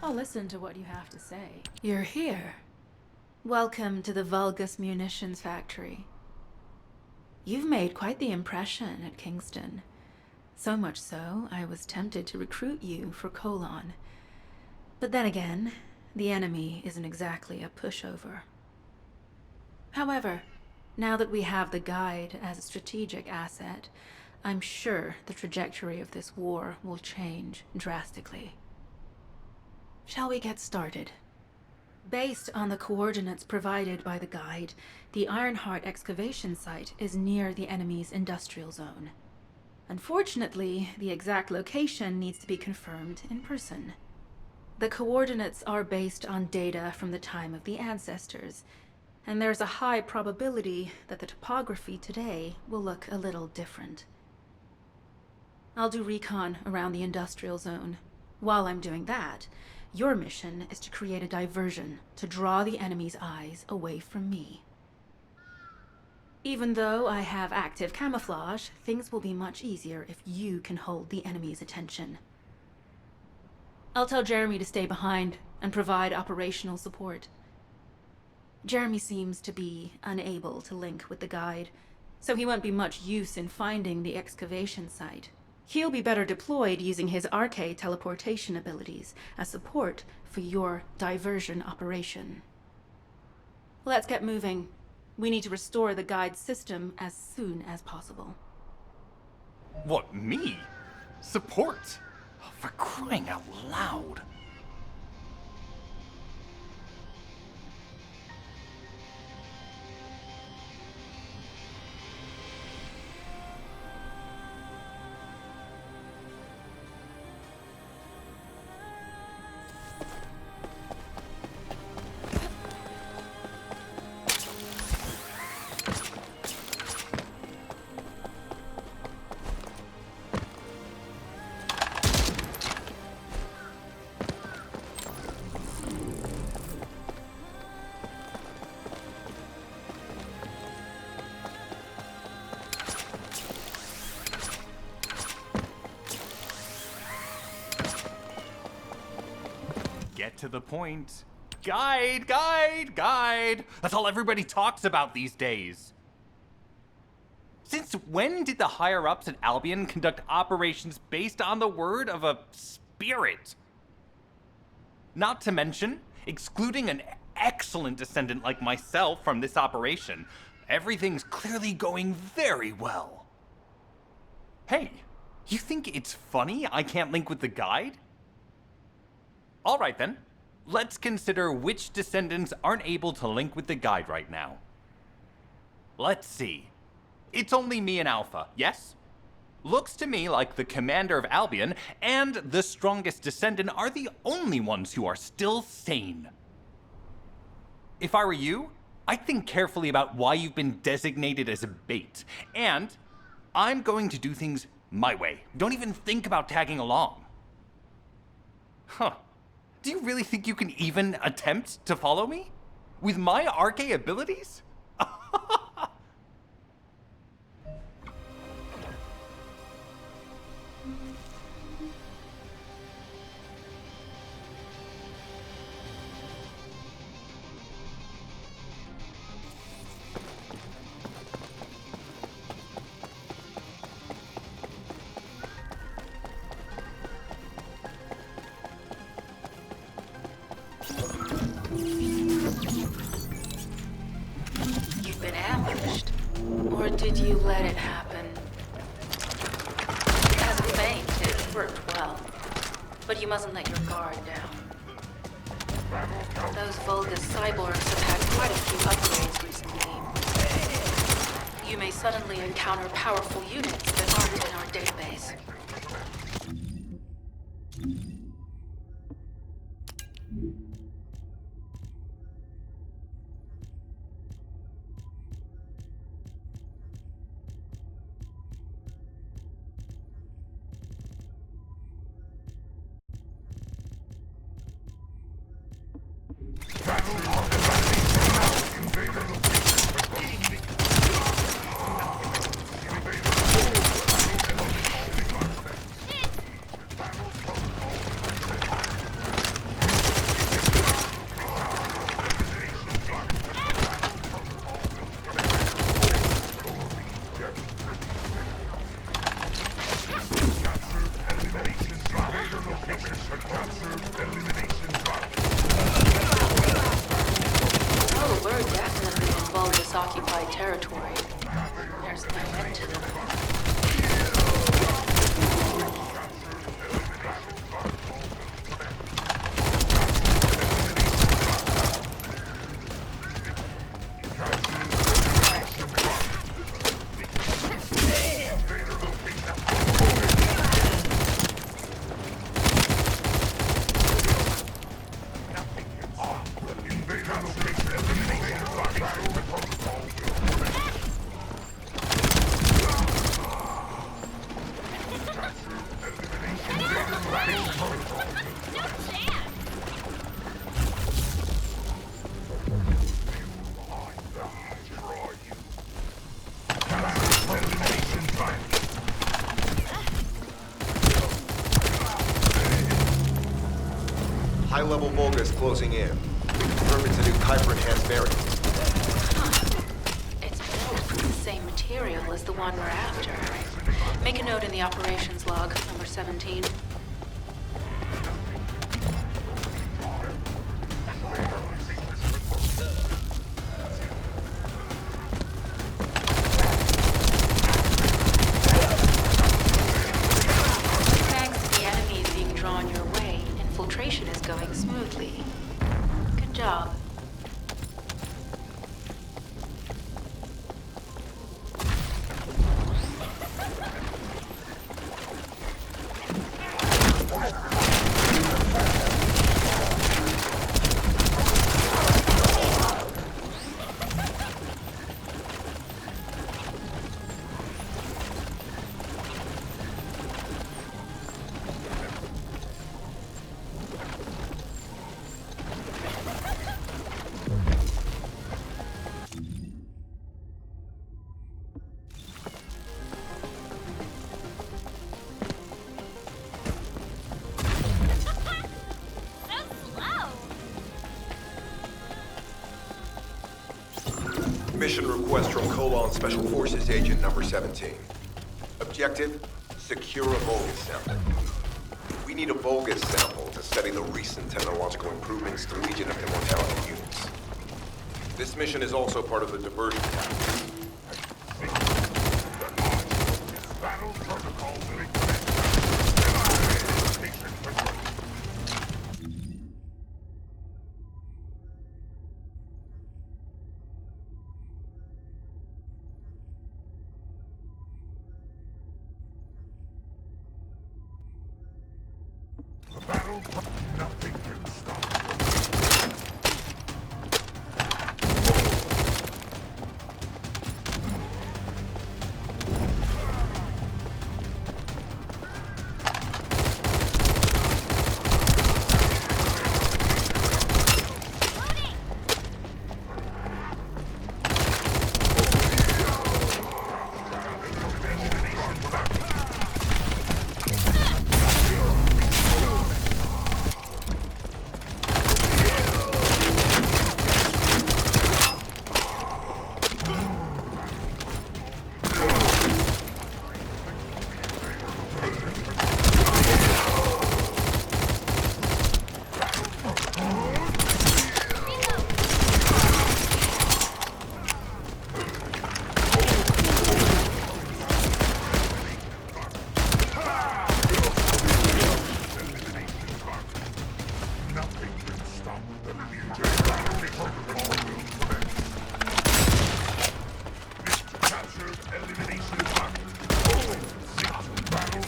I'll listen to what you have to say. You're here. Welcome to the Vulgus Munitions Factory. You've made quite the impression at Kingston. So much so, I was tempted to recruit you for Colon. But then again, the enemy isn't exactly a pushover. However, now that we have the guide as a strategic asset, I'm sure the trajectory of this war will change drastically. Shall we get started? Based on the coordinates provided by the guide, the Ironheart excavation site is near the enemy's industrial zone. Unfortunately, the exact location needs to be confirmed in person. The coordinates are based on data from the time of the ancestors, and there's a high probability that the topography today will look a little different. I'll do recon around the industrial zone. While I'm doing that, your mission is to create a diversion to draw the enemy's eyes away from me. Even though I have active camouflage, things will be much easier if you can hold the enemy's attention. I'll tell Jeremy to stay behind and provide operational support. Jeremy seems to be unable to link with the guide, so he won't be much use in finding the excavation site. He'll be better deployed using his arcade teleportation abilities as support for your diversion operation. Let's get moving. We need to restore the guide's system as soon as possible. What, me? Support? For crying out loud. Get to the point. Guide, guide, guide. That's all everybody talks about these days. Since when did the higher-ups at Albion conduct operations based on the word of a spirit? Not to mention, excluding an excellent descendant like myself from this operation, everything's clearly going very well. Hey, you think it's funny I can't link with the guide? Alright then, let's consider which descendants aren't able to link with the guide right now. Let's see. It's only me and Alpha, yes? Looks to me like the commander of Albion and the strongest descendant are the only ones who are still sane. If I were you, I'd think carefully about why you've been designated as a bait, and I'm going to do things my way. Don't even think about tagging along. Huh. Do you really think you can even attempt to follow me? With my arcane abilities? You've been ambushed. Or did you let it happen? As a feint, it worked well. But you mustn't let your guard down. Those Vulgus cyborgs have had quite a few upgrades recently. You may suddenly encounter powerful units that aren't in our database. Oh, we're definitely in Vulgus occupied territory. There's no end to them. High-level Vulgus closing in. Confirm it's a new Kuiper-enhanced variant. It's built from the same material as the one we're after. Make a note in the operations log, number 17. Thanks to the enemies being drawn your way, infiltration is going smoothly. Good job. Mission request from Colon Special Forces Agent number 17. Objective, secure a Vulgus sample. We need a Vulgus sample to study the recent technological improvements to Legion of Immortality units. This mission is also part of the diversion task. Nothing can stop.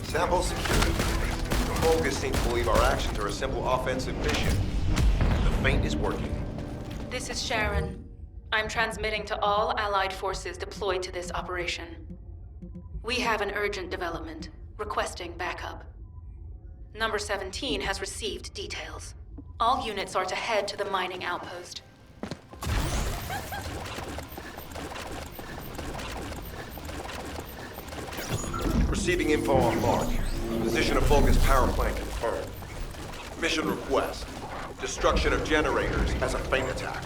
Sample secured. The Vulgus seem to believe our actions are a simple offensive mission. The feint is working. This is Sharon. I'm transmitting to all Allied forces deployed to this operation. We have an urgent development, requesting backup. Number 17 has received details. All units are to head to the mining outpost. Receiving info on mark. Position of Vulgus power plant confirmed. Mission request. Destruction of generators as a feint attack.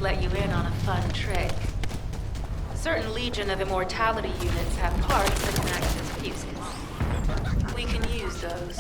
let you in on a fun trick. Certain Legion of Immortality units have parts that can act as fuses. We can use those.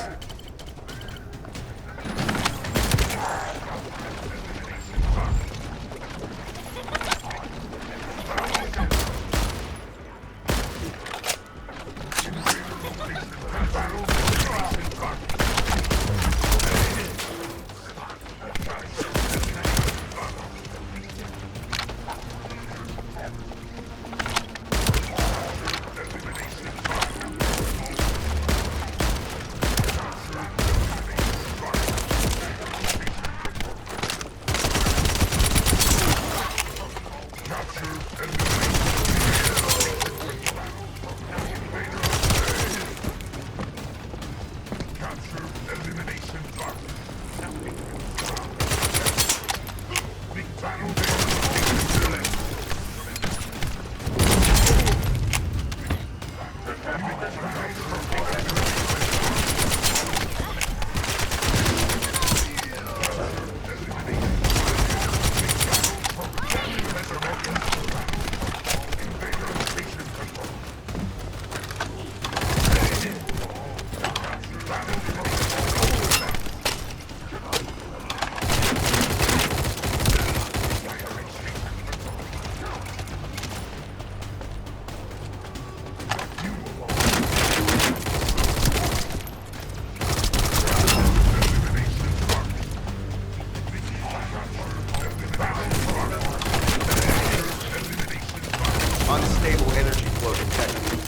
Unstable energy flow detected.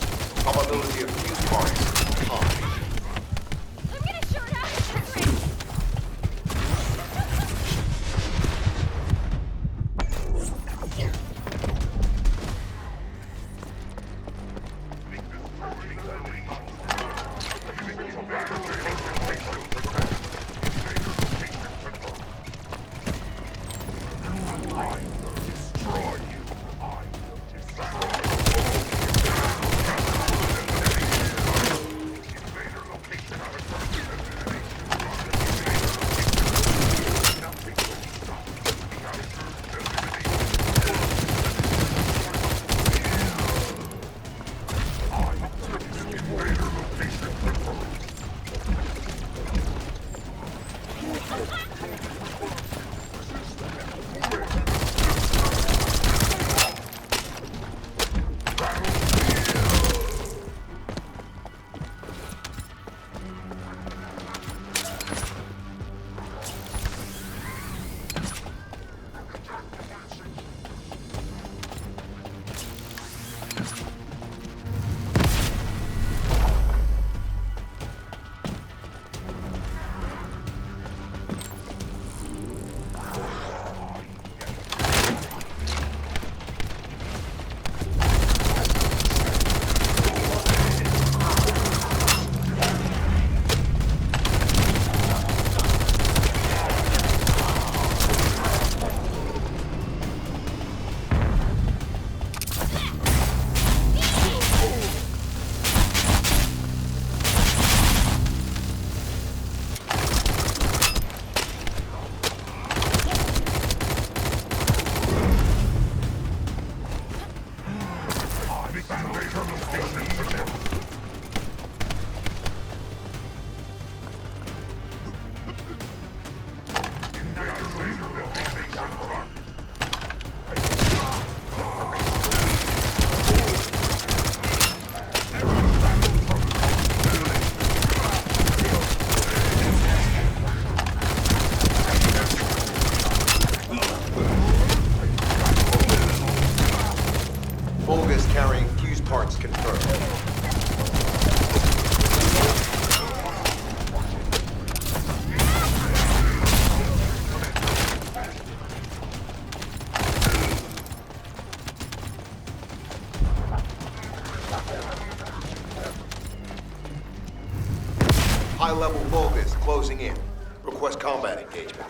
Probability of fuse parts high. I'm gonna short out this ring. Vulgus carrying fuse parts confirmed. High-level Vulgus closing in. Request combat engagement.